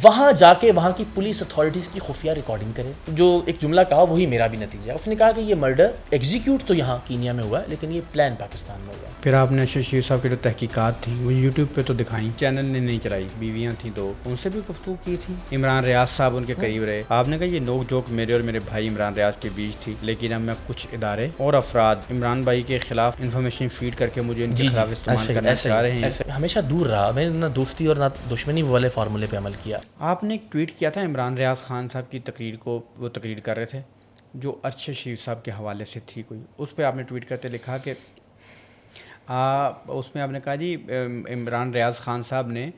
وہاں جا کے وہاں کی پولیس اتھارٹیز کی خفیہ ریکارڈنگ کرے. جو ایک جملہ کہا وہی میرا بھی نتیجہ ہے. اس نے کہا کہ یہ مرڈر ایگزیکیوٹ تو یہاں کینیا میں ہوا ہے لیکن یہ پلان پاکستان میں ہوا ہے. پھر آپ نے ارشد شریف صاحب کی جو تحقیقات تھیں وہ یوٹیوب پہ تو دکھائیں, چینل نے نہیں چلائی, بیویاں تھیں دو, ان سے بھی گفتگو کی تھی. عمران ریاض صاحب ان کے قریب رہے, آپ نے کہا یہ نوک جوک میرے اور میرے بھائی عمران ریاض کے بیچ تھی, لیکن اب میں کچھ ادارے اور افراد عمران بھائی کے خلاف انفارمیشن فیڈ کر کے مجھے ان کے خلاف استعمال کرنا چاہ رہے ہیں. ہمیشہ دور رہا, میں نے نہ دوستی اور نہ دشمنی والے فارمولے پہ عمل کیا. آپ نے ایک ٹویٹ کیا تھا عمران ریاض خان صاحب کی تقریر کو, وہ تقریر کر رہے تھے جو ارشد شریف صاحب کے حوالے سے تھی کوئی, اس پہ آپ نے ٹویٹ کرتے لکھا کہ اس میں آپ نے کہا جی عمران ریاض خان صاحب نے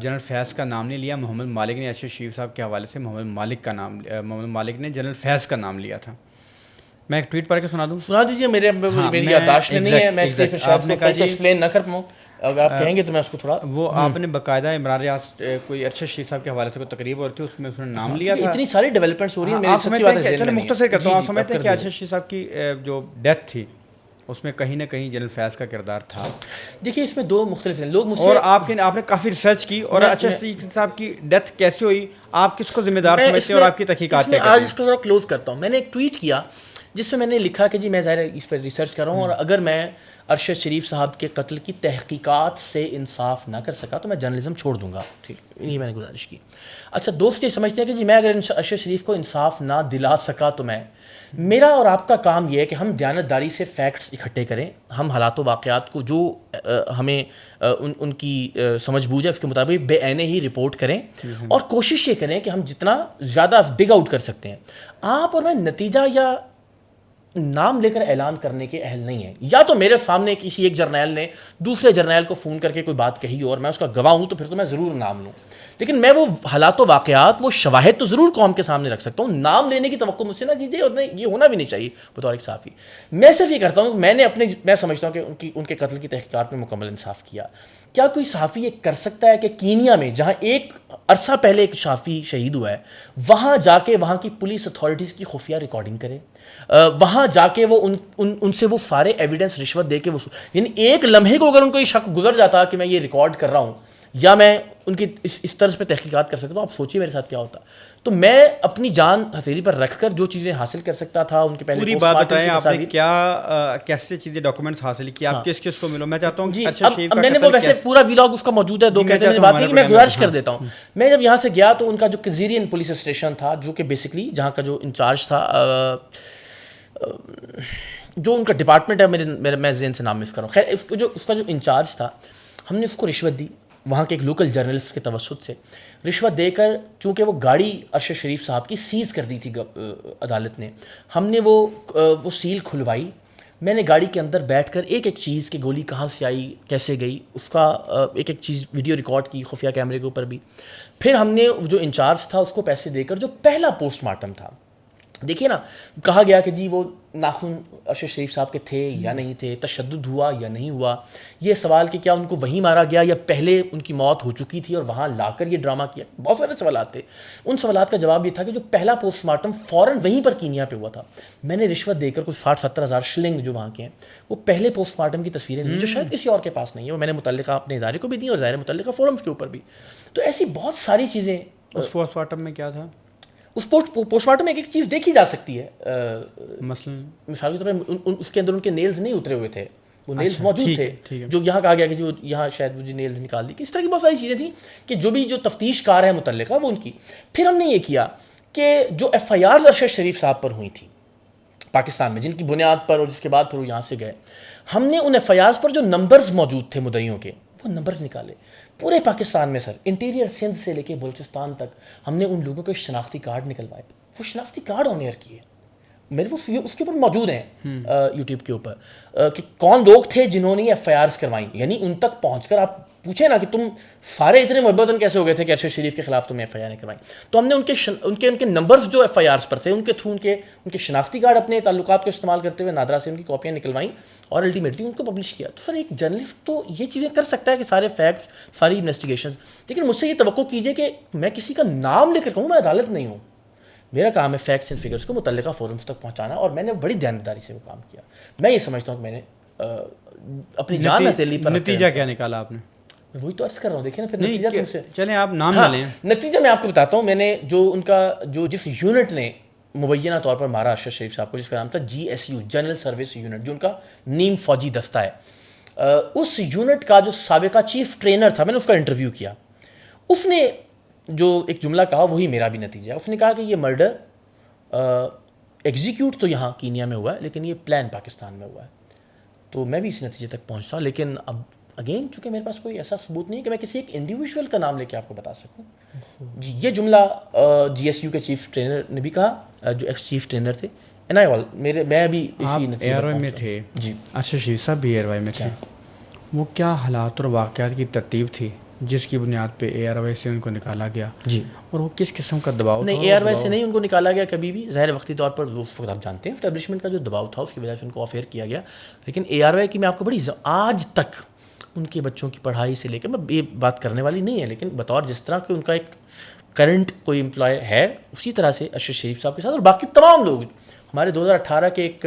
جنرل فیض کا نام نہیں لیا, محمد مالک نے ارشد شریف صاحب کے حوالے سے محمد مالک نے جنرل فیض کا نام لیا تھا. میں ایک ٹویٹ پڑھ کے سنا دوں؟ سنا دیجیے, میری یادداشت میں نہیں ہے, میں اس لیے شاید ایکسپلین نہ کر پاؤں. اگر آپ کہیں گے تو میں اس کو تھوڑا, وہ آپ نے باقاعدہ عمران ریاض کوئی ارشد شریف صاحب کے حوالے سے کوئی تقریب ہو رہی تھی, اس میں اس نے نام لیا تھا. اتنی ساری ڈیولپمنٹس ہو رہی ہیں, میری سچی بات ہے. چلیں مختصر کرتا ہوں, آپ سمجھتے ہیں کہ ارشد شریف صاحب کی جو ڈیتھ تھی اس میں کہیں نہ کہیں جنرل فیض کا کردار تھا؟ دیکھیے اس میں دو مختلف ہیں لوگ, اور آپ نے کافی ریسرچ کی, اور ارشد شریف صاحب کی ڈیتھ کیسے ہوئی, آپ کس کو ذمہ دار سمجھتے ہیں اور آپ کی تحقیقات کیا؟ آج اس کو ذرا کلوز کرتا ہوں. میں نے ایک ٹویٹ کیا جس میں نے لکھا کہ جی میں ظاہر اس پر ریسرچ کر رہا ہوں, اور اگر میں ارشد شریف صاحب کے قتل کی تحقیقات سے انصاف نہ کر سکا تو میں جرنلزم چھوڑ دوں گا. ٹھیک, یہی میں نے گزارش کی. اچھا دوست یہ سمجھتے ہیں کہ جی میں اگر ارشد شریف کو انصاف نہ دلا سکا تو میرا اور آپ کا کام یہ ہے کہ ہم دیانتداری سے فیکٹس اکٹھے کریں, ہم حالات و واقعات کو جو ہمیں ان کی سمجھ بوجھ ہے اس کے مطابق بے عینے ہی رپورٹ کریں, اور کوشش یہ کریں کہ ہم جتنا زیادہ ڈگ آؤٹ کر سکتے ہیں. آپ اور میں نتیجہ یا نام لے کر اعلان کرنے کے اہل نہیں ہیں. یا تو میرے سامنے کسی ایک جرنیل نے دوسرے جرنیل کو فون کر کے کوئی بات کہی ہو اور میں اس کا گواہ ہوں تو پھر تو میں ضرور نام لوں, لیکن میں وہ حالات و واقعات, وہ شواہد تو ضرور قوم کے سامنے رکھ سکتا ہوں. نام لینے کی توقع مجھ سے نہ کیجیے, اور یہ ہونا بھی نہیں چاہیے بطور ایک صحافی. میں صرف یہ کرتا ہوں کہ میں سمجھتا ہوں کہ ان کے قتل کی تحقیقات میں مکمل انصاف کیا. کیا کوئی صحافی یہ کر سکتا ہے کہ کینیا میں جہاں ایک عرصہ پہلے ایک صحافی شہید ہوا ہے, وہاں جا کے وہاں کی پولیس اتھارٹیز کی خفیہ ریکارڈنگ کرے, وہاں جا کے وہ ان سے وہ سارے ایویڈنس رشوت دے کے وہ, یعنی ایک لمحے کو اگر ان کو یہ شک گزر جاتا کہ میں یہ ریکارڈ کر رہا ہوں یا میں ان کی اس طرز پہ تحقیقات کر سکتا ہوں, آپ سوچیے میرے ساتھ کیا ہوتا. تو میں اپنی جان ہتھیلی پر رکھ کر جو چیزیں حاصل کر سکتا تھا ان کے پہلے پوری بات بتائیں, آپ نے کیا کیسے چیزیں ڈاکومنٹس حاصل کی, آپ کس کس کو ملو؟ میں چاہتا ہوں جی, اب میں نے وہ ویسے پورا ویلاگ اس کا موجود ہے, 2 گھنٹے میں بات کی, کہ میں گزارش کر دیتا ہوں. میں جب یہاں سے گیا تو ان کا جو کزیرین پولیس اسٹیشن تھا, جو کہ بیسکلی جہاں کا جو انچارج تھا, جو ان کا ڈپارٹمنٹ ہے, میں ذہن سے نام مس کر رہا ہوں, خیر اس کا جو انچارج تھا, ہم نے اس کو رشوت دی وہاں کے ایک لوکل جرنلسٹ کے توسط سے. رشوت دے کر چونکہ وہ گاڑی ارشد شریف صاحب کی سیز کر دی تھی عدالت نے, ہم نے وہ سیل کھلوائی. میں نے گاڑی کے اندر بیٹھ کر ایک ایک چیز کہ گولی کہاں سے آئی, کیسے گئی, اس کا ایک ایک چیز ویڈیو ریکارڈ کی خفیہ کیمرے کے اوپر بھی. پھر ہم نے جو انچارج تھا اس کو پیسے دے کر جو پہلا پوسٹ مارٹم تھا, دیکھیے نا, کہا گیا کہ جی وہ ناخن ارشد شریف صاحب کے تھے یا نہیں تھے, تشدد ہوا یا نہیں ہوا, یہ سوال کہ کیا ان کو وہیں مارا گیا یا پہلے ان کی موت ہو چکی تھی اور وہاں لا کر یہ ڈرامہ کیا. بہت سارے سوالات تھے. ان سوالات کا جواب یہ تھا کہ جو پہلا پوسٹ مارٹم فوراً وہیں پر کینیا پہ ہوا تھا, میں نے رشوت دے کر کوئی 60-70 ہزار شلنگ جو وہاں کے ہیں وہ پہلے پوسٹ مارٹم کی تصویریں لی جو شاید کسی اور کے پاس نہیں ہے, وہ میں نے متعلقہ اپنے ادارے کو بھی دی اور ظاہر متعلقہ فورمز کے اوپر بھی. تو ایسی بہت ساری چیزیں. اس پوسٹ مارٹم میں کیا تھا؟ اس پوسٹ مارٹم میں ایک چیز دیکھی جا سکتی ہے, مثال کے طور پر اس کے اندر ان کے نیلز نہیں اترے ہوئے تھے, وہ نیلز موجود تھے, جو یہاں کہا گیا کہ جو یہاں شاید وہ نیلز نکال دی. اس طرح کی بہت ساری چیزیں تھیں کہ جو تفتیش کار ہے متعلقہ وہ ان کی. پھر ہم نے یہ کیا کہ جو ایف آئی آرز ارشد شریف صاحب پر ہوئی تھیں پاکستان میں, جن کی بنیاد پر اور جس کے بعد پھر وہ یہاں سے گئے, ہم نے ان ایف آئی آرز پر جو نمبرز موجود تھے مدعیوں کے, وہ نمبرز نکالے پورے پاکستان میں. سر انٹیریئر سندھ سے لے کے بلوچستان تک ہم نے ان لوگوں کے شناختی کارڈ نکلوائے, وہ شناختی کارڈ آن ایئر کیے, میرے وہ اس کے اوپر موجود ہیں یوٹیوب کے اوپر, کہ کون لوگ تھے جنہوں نے یہ ایف آئی آرز کروائیں. یعنی ان تک پہنچ کر آپ پوچھیں نا کہ تم سارے اتنے محبتاً کیسے ہو گئے تھے کہ ارشد شریف کے خلاف تمہیں ایف آئی آر نے کروائیں. تو ہم نے ان کے نمبرز جو ایف آئی آرز پر تھے ان کے تھرو ان کے شناختی کارڈ اپنے تعلقات کو استعمال کرتے ہوئے نادرا سے ان کی کاپیاں نکلوائیں اور الٹیمیٹلی ان کو پبلش کیا. تو سر ایک جرنلسٹ تو یہ چیزیں کر سکتا ہے کہ سارے فیکٹس, ساری انویسٹیگیشنز, لیکن مجھ سے یہ توقع کیجیے کہ میں کسی کا نام لے کر کہوں میں عدالت نہیں ہوں. میرا کام ہے فیکٹس اینڈ فگرس کو متعلقہ فورمز تک پہنچانا, اور میں نے بڑی دیانتداری سے وہ کام کیا. میں یہ سمجھتا ہوں کہ میں نے اپنی جان ہتھیلی پر. نتیجہ کیا نکالا آپ نے؟ وہی تو عرض کر رہا ہوں. دیکھیں نا پھر نتیجہ تم سے. چلیں آپ نام نہ لیں. نتیجہ میں آپ کو بتاتا ہوں. میں نے جو ان کا جس یونٹ نے مبینہ طور پر مارا ارشد شریف صاحب کو, جس کا نام تھا GSU, جنرل سروس یونٹ, جو ان کا نیم فوجی دستہ ہے, اس یونٹ کا جو سابقہ چیف ٹرینر تھا, میں نے اس کا انٹرویو کیا. اس نے جو ایک جملہ کہا وہی میرا بھی نتیجہ ہے. اس نے کہا کہ یہ مرڈر ایگزیکیوٹ تو یہاں کینیا میں ہوا ہے, لیکن یہ پلان پاکستان میں ہوا ہے. تو میں بھی اس نتیجے تک پہنچا. لیکن اب اگین چونکہ میرے پاس کوئی ایسا ثبوت نہیں ہے کہ میں کسی ایک انڈیویجول کا نام لے کے آپ کو بتا سکوں. جی یہ جملہ GSU کے چیف ٹرینر نے بھی کہا, جو ایکس چیف ٹرینر تھے. میں بھی اسی نتیجے ایئر وائی میں تھے. جی ارشد شریف صاحب بھی ایئر وائی میں تھے. وہ کیا حالات اور واقعات کی ترتیب تھی جس کی بنیاد پہ ایئر وائی سے ان کو نکالا گیا؟ جی, اور وہ کس قسم کا دباؤ؟ نہیں, ایئر وائی سے نہیں ان کو نکالا گیا کبھی بھی. ظاہر وقتی طور پر وہ آپ جانتے ہیں اسٹیبلشمنٹ کا جو دباؤ تھا, اس کی وجہ سے ان کو آف ایئر کیا گیا. لیکن ARY کی میں آپ کو بڑی آج تک ان کے بچوں کی پڑھائی سے لے کے, میں یہ بات کرنے والی نہیں ہے, لیکن بطور جس طرح کہ ان کا ایک کرنٹ کوئی امپلائی ہے, اسی طرح سے ارشد شریف صاحب کے ساتھ اور باقی تمام لوگ. ہمارے 2018 کے ایک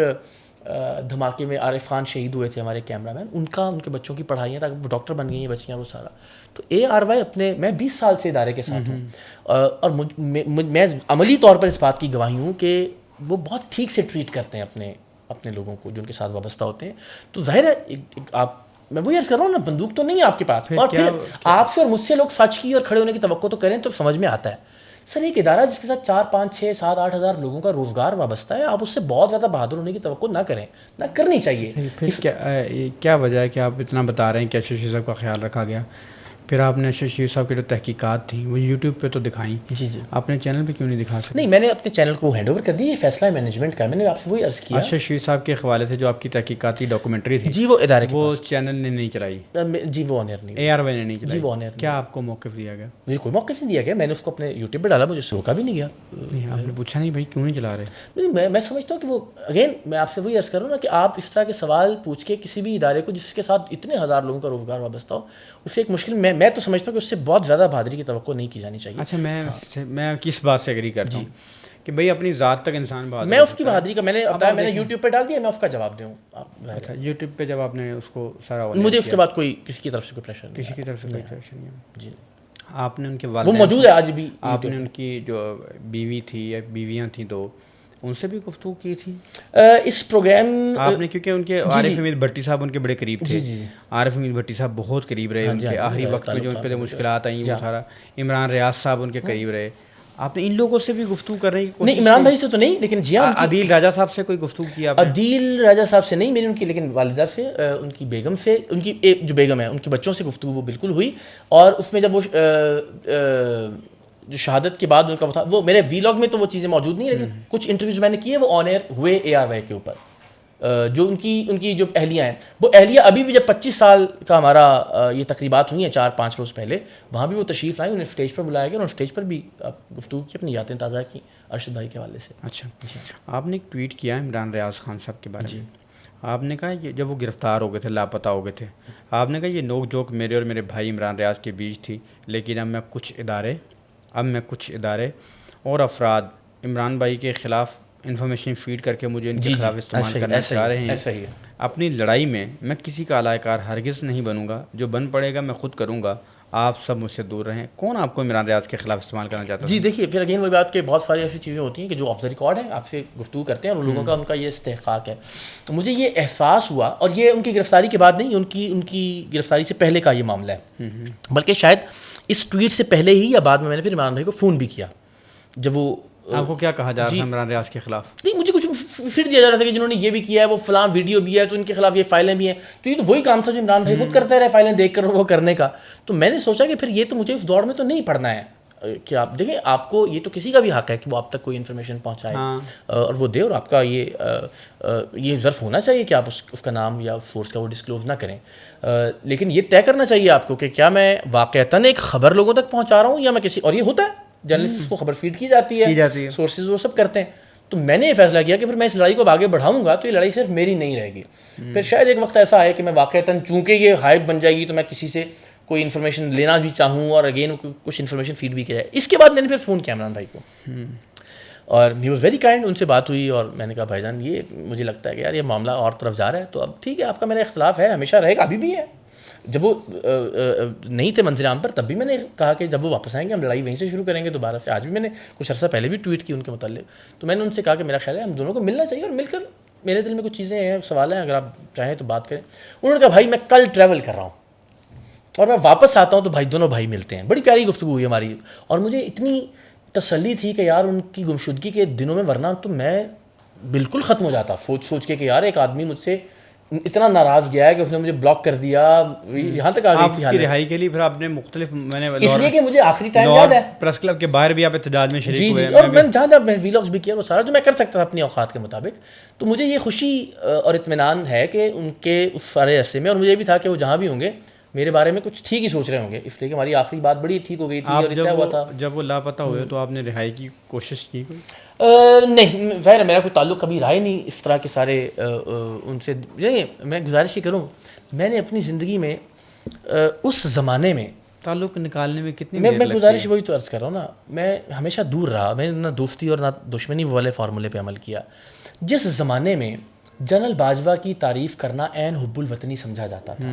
دھماکے میں عارف خان شہید ہوئے تھے, ہمارے کیمرہ مین, ان کے بچوں کی پڑھائیاں تک وہ ڈاکٹر بن گئی ہیں بچیاں, وہ سارا. تو ARY اپنے, میں 20 سال سے ادارے کے ساتھ ہوں, اور میں عملی طور پر اس بات کی گواہی ہوں کہ وہ بہت ٹھیک سے ٹریٹ کرتے ہیں اپنے لوگوں کو جو ان کے ساتھ وابستہ ہوتے ہیں. تو ظاہر ہے آپ, میں وہی عرض کر رہا ہوں نا, بندوق تو نہیں ہے آپ کے پاس, اور پھر آپ سے اور مجھ سے لوگ سچ کی اور کھڑے ہونے کی توقع تو کریں تو سمجھ میں آتا ہے. سر ایک ادارہ جس کے ساتھ 4 5 6 7 8 ہزار لوگوں کا روزگار وابستہ ہے, آپ اس سے بہت زیادہ بہادر ہونے کی توقع نہ کریں, نہ کرنی چاہیے. پھر کیا وجہ ہے کہ آپ اتنا بتا رہے ہیں کہ ارشد شریف صاحب کا خیال رکھا گیا, پھر آپ نے ارشد شریف صاحب کی جو تحقیقات تھیں وہ یوٹیوب پہ تو دکھائیں, جی جی, اپنے چینل پہ کیوں نہیں دکھا سکتے؟ نہیں, میں نے اپنے چینل کو ہینڈ اوور کر دی, یہ فیصلہ مینجمنٹ کا ہے. میں نے آپ سے وہی عرض کیا, ارشد شریف صاحب کے حوالے سے جو آپ کی تحقیقاتی ڈاکومنٹری تھی, جی وہ ادارے وہ چینل نے نہیں چلائی, جی وہ آنر نہیں, ARY نے نہیں چلائی. جی وہ آنر. کیا آپ کو موقف دیا گیا؟ مجھے کوئی موقف نہیں دیا گیا, میں نے اس کو اپنے یوٹیوب پہ ڈالا, مجھے اس سے روکا بھی نہیں گیا. نہیں, آپ نے پوچھا نہیں بھائی کیوں نہیں چلا رہے؟ نہیں, میں سمجھتا ہوں کہ وہ اگین میں آپ سے وہی عرض کروں نا کہ آپ اس طرح کے سوال پوچھ کے کسی بھی ادارے کو جس کے ساتھ اتنے ہزار لوگوں کا روزگار وابستہ ہو, اس سے ایک مشکل, میں تو سمجھتا ہوں کہ اس سے بہت زیادہ بہادری کی توقع نہیں کی جانی چاہیے. اچھا, میں کس بات سے ایگری کرتا ہوں کہ بھائی اپنی ذات تک انسان بہادر, میں اس کی بہادری کا, میں نے بتایا, میں نے یوٹیوب پہ ڈال دیا, میں اس کا جواب دوں. اچھا, یوٹیوب پہ جب آپ نے اس کو سارا, مجھے اس کے بعد کوئی کسی کی طرف سے کوئی پریشر نہیں, کسی کی طرف سے کوئی پریشر نہیں ہے. جی, آپ نے ان کے وہ والدین, موجود ہے آج بھی, آپ نے ان کی جو بیوی تھی یا بیویاں تھیں 2, ان سے بھی گفتگو کی تھی اس پروگرام آپ نے؟ کیونکہ ان کے عارف امید بھٹی صاحب ان کے بڑے قریب تھے. عارف امید بھٹی صاحب بہت قریب رہے ان کے, آخری وقت میں جو ان پہ مشکلات آئیں وہ سارا. عمران ریاض صاحب ان کے قریب رہے. آپ نے ان لوگوں سے بھی گفتگو کرنے کی کوشش؟ نہیں, عمران بھائی سے تو نہیں, لیکن جی ہاں, عدیل راجہ صاحب سے کوئی گفتگو کی آپ نے؟ عدیل راجہ صاحب سے نہیں, میری ان کی لیکن والدہ سے, ان کی بیگم سے, ان کی ایک جو بیگم ہے ان کے بچوں سے گفتگو وہ بالکل ہوئی. اور اس میں جب وہ جو شہادت کے بعد ان کا وہ تھا, وہ میرے ویلاگ میں تو وہ چیزیں موجود نہیں, لیکن کچھ انٹرویوز میں نے کیے وہ آن ایئر ہوئے ARY کے اوپر. جو ان کی جو اہلیہ ہیں, وہ اہلیہ ابھی بھی جب 25 سال کا ہمارا یہ تقریبات ہوئی ہیں 4 5 روز پہلے, وہاں بھی وہ تشریف لائیں, انہیں اسٹیج پر بلایا گیا, اور اسٹیج پر بھی گفتگو کی, اپنی یادیں تازہ کی ارشد بھائی کے حوالے سے. اچھا, آپ نے ایک ٹویٹ کیا عمران ریاض خان صاحب کے بارے میں. آپ نے کہا کہ جب وہ گرفتار ہو گئے تھے, لاپتہ ہو گئے تھے, آپ نے کہا یہ نوک جھوک میرے اور میرے بھائی عمران ریاض کے بیچ تھی, لیکن اب میں کچھ ادارے اور افراد عمران بھائی کے خلاف انفارمیشن فیڈ کر کے مجھے ان کے خلاف استعمال کرنا چاہ رہے ہیں. اپنی لڑائی میں کسی کا اعلی کار ہرگز نہیں بنوں گا, جو بن پڑے گا میں خود کروں گا, آپ سب مجھ سے دور رہیں. کون آپ کو عمران ریاض کے خلاف استعمال کرنا چاہتا ہے؟ جی دیکھیے, پھر اگین وہی بات کہ بہت ساری ایسی چیزیں ہوتی ہیں کہ جو آف دا ریکارڈ ہیں, آپ سے گفتگو کرتے ہیں, اور ان لوگوں کا ان کا یہ استحقاق ہے. مجھے یہ احساس ہوا, اور یہ ان کی گرفتاری کے بعد نہیں, ان کی گرفتاری سے پہلے کا یہ معاملہ ہے, بلکہ شاید اس ٹویٹ سے پہلے ہی یا بعد میں نے پھر عمران بھائی کو فون بھی کیا. جب وہ آپ کو کیا کہا جا رہا تھا عمران ریاض کے خلاف؟ نہیں, مجھے کچھ فٹ دیا جا رہا تھا کہ جنہوں نے یہ بھی کیا ہے, وہ فلاں ویڈیو بھی ہے, تو ان کے خلاف یہ فائلیں بھی ہیں. تو یہ تو وہی کام تھا جو عمران بھائی خود کرتے رہے, فائلیں دیکھ کر وہ کرنے کا. تو میں نے سوچا کہ پھر یہ تو مجھے اس دور میں تو نہیں پڑھنا ہے, کہ آپ دیکھیں, آپ کو یہ تو کسی کا بھی حق ہے کہ وہ آپ تک کوئی انفارمیشن پہنچائے اور وہ دے, اور آپ کا یہ ظرف ہونا چاہیے کہ آپ اس کا نام یا سورس کا وہ ڈسکلوز نہ کریں. لیکن یہ طے کرنا چاہیے آپ کو کہ کیا میں واقعتاً ایک خبر لوگوں تک پہنچا رہا ہوں, یا میں کسی, اور یہ ہوتا ہے جرنلسٹ کو خبر فیڈ کی جاتی ہے, سورسز وہ سب کرتے ہیں. تو میں نے یہ فیصلہ کیا کہ پھر میں اس لڑائی کو آگے بڑھاؤں گا تو یہ لڑائی صرف میری نہیں رہے گی. پھر شاید ایک وقت ایسا آئے کہ میں واقعتاً چونکہ یہ ہائپ بن جائے گی تو میں کسی سے کوئی انفارمیشن لینا بھی چاہوں, اور اگین کچھ انفارمیشن فیڈ بھی کیا جائے. اس کے بعد میں نے پھر فون کیا عمران بھائی کو, اور ہی واز ویری کائنڈ, ان سے بات ہوئی, اور میں نے کہا بھائی جان یہ مجھے لگتا ہے کہ یار یہ معاملہ اور طرف جا رہا ہے, تو اب ٹھیک ہے, آپ کا میرا اختلاف ہے, ہمیشہ رہے گا, ابھی بھی ہے, جب وہ نہیں تھے منظر عام پر تب بھی میں نے کہا کہ جب وہ واپس آئیں گے ہم لڑائی وہیں سے شروع کریں گے دوبارہ سے. آج بھی میں نے کچھ عرصہ پہلے بھی ٹویٹ کی ان کے متعلق. تو میں نے ان سے کہا کہ میرا خیال ہے ہم دونوں کو ملنا چاہیے اور مل کر میرے دل میں کچھ چیزیں ہیں, سوال ہیں, اگر آپ چاہیں تو بات کریں. انہوں نے کہا بھائی میں کل ٹریول کر رہا ہوں اور میں واپس آتا ہوں تو بھائی دونوں بھائی ملتے ہیں. بڑی پیاری گفتگو ہوئی ہماری اور مجھے اتنی تسلی تھی کہ یار ان کی گمشدگی کے دنوں میں, ورنہ تو میں بالکل ختم ہو جاتا سوچ کے کہ یار ایک آدمی مجھ سے اتنا ناراض گیا ہے کہ اس نے مجھے بلاک کر دیا, یہاں تک آ گئی تھی. آپ کی رہائی کے لیے پھر آپ نے مختلف, میں نے اس لیے کہ مجھے آخری ٹائم یاد ہے پریس کلب کے باہر بھی آپ احتجاج میں شریک ہوئے, اور میں جہاں جہاں میں ویلاگس بھی کیا وہ سارا جو میں کر سکتا تھا اپنی اوقات کے مطابق. تو مجھے یہ خوشی اور اطمینان ہے کہ ان کے اس سارے عرصے میں, اور مجھے بھی تھا کہ وہ جہاں بھی ہوں گے میرے بارے میں کچھ ٹھیک ہی سوچ رہے ہوں گے, اس لیے کہ ہماری آخری بات بڑی ٹھیک ہو گئی تھی اور اتنا ہوا تھا. جب وہ لاپتہ ہوئے تو آپ نے رہائی کی کوشش کی کوئی؟ نہیں, ظاہر ہے میرا کوئی تعلق کبھی رہا ہی نہیں اس طرح کے سارے ان سے. میں گزارش ہی کروں, میں نے اپنی زندگی میں اس زمانے میں تعلق نکالنے میں کتنی دیر میں لگتی گزارش ہے؟ وہی تو عرض کر رہا ہوں نا, میں ہمیشہ دور رہا, میں نے نہ دوستی اور نہ دشمنی والے فارمولے پہ عمل کیا. جس زمانے میں جنرل باجوہ کی تعریف کرنا عین حب الوطنی سمجھا جاتا تھا,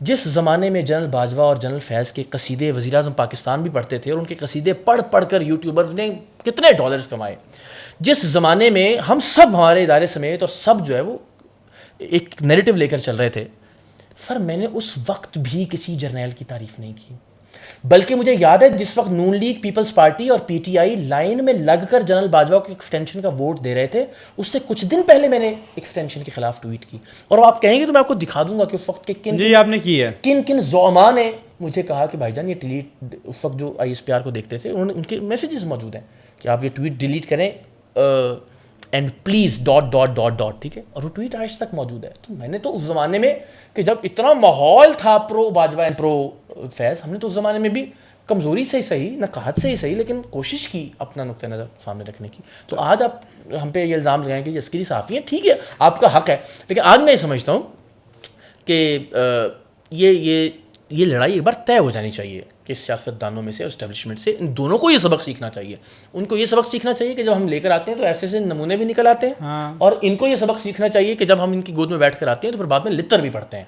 جس زمانے میں جنرل باجوہ اور جنرل فیض کے قصیدے وزیر اعظم پاکستان بھی پڑھتے تھے اور ان کے قصیدے پڑھ کر یوٹیوبرز نے کتنے ڈالرز کمائے, جس زمانے میں ہم سب ہمارے ادارے سمیت اور سب جو ہے وہ ایک نیریٹو لے کر چل رہے تھے, سر میں نے اس وقت بھی کسی جرنیل کی تعریف نہیں کی. بلکہ مجھے یاد ہے جس وقت نون لیگ, پیپلز پارٹی اور پی ٹی آئی لائن میں لگ کر جنرل باجوہ کو ایکسٹینشن کا ووٹ دے رہے تھے, اس سے کچھ دن پہلے میں نے ایکسٹینشن کے خلاف ٹویٹ کی. اور آپ کہیں گے تو میں آپ کو دکھا دوں گا کہ اس وقت کے جی آپ نے کی ہے کن زعماء نے مجھے کہا کہ بھائی جان یہ ڈیلیٹ, اس وقت جو آئی ایس پی آر کو دیکھتے تھے ان کے میسیجز موجود ہیں کہ آپ یہ ٹویٹ ڈیلیٹ کریں اینڈ پلیز ... ٹھیک ہے, اور وہ ٹویٹ آج تک موجود ہے. تو میں نے تو اس زمانے میں کہ جب اتنا ماحول تھا پرو باجوہ اینڈ پرو فیض, ہم نے تو اس زمانے میں بھی کمزوری سے ہی صحیح, نقاہت سے ہی صحیح, لیکن کوشش کی اپنا نقطہ نظر سامنے رکھنے کی. تو آج آپ ہم پہ یہ الزام لگائیں کہ یہ عسکری صحافی ہیں, ٹھیک ہے آپ کا حق ہے, لیکن آج میں یہ سمجھتا ہوں کہ یہ لڑائی ایک بار طے ہو جانی چاہیے کہ سیاست دانوں میں سے اور اسٹیبلشمنٹ سے ان دونوں کو یہ سبق سیکھنا چاہیے. ان کو یہ سبق سیکھنا چاہیے کہ جب ہم لے کر آتے ہیں تو ایسے ایسے نمونے بھی نکل آتے ہیں, اور ان کو یہ سبق سیکھنا چاہیے کہ جب ہم ان کی گود میں بیٹھ کر آتے ہیں تو پھر بعد میں لتر بھی پڑتے ہیں.